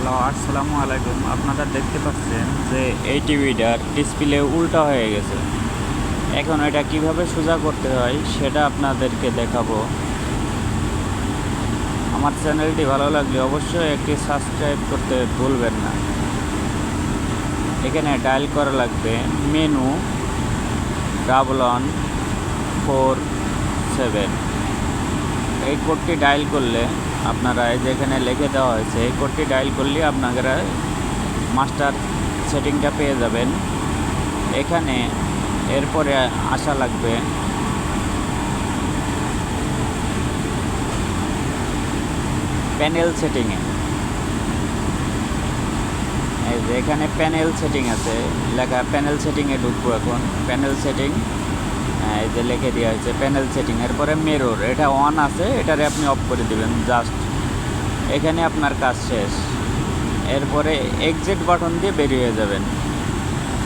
Hello, আসসালামু আলাইকুম। আপনারা দেখতে পাচ্ছেন যে এই টিভিটার ডিসপ্লে উল্টা হয়ে গেছে। এখন এটা কিভাবে সোজা করতে হয় সেটা আপনাদেরকে দেখাবো। আমার চ্যানেলটি ভালো লাগলে অবশ্যই একটি সাবস্ক্রাইব করতে ভুলবেন না। এখানে ডায়াল করা লাগবে মেনু 1147। এই কোডটি ডায়াল করলে আপনারা এই যেখানে লিখে দেওয়া হয়েছে এই কোডটি ডায়াল করলে আপনারা মাস্টার সেটিংটা পেয়ে যাবেন। এখানে এরপরে আসা লাগবে প্যানেল সেটিংয়ে। এই যে এখানে প্যানেল সেটিং আছে লেখা, প্যানেল সেটিংয়ে ঢুকবো। এখন প্যানেল সেটিং, এই যে লিখে দেওয়া হয়েছে প্যানেল সেটিং। এরপরে মিরর, এটা অন আছে, এটারে আপনি অফ করে দিবেন জাস্ট। এখানে আপনার কাজ শেষ। এরপরে এক্সিট বাটন দিয়ে বেরিয়ে যাবেন।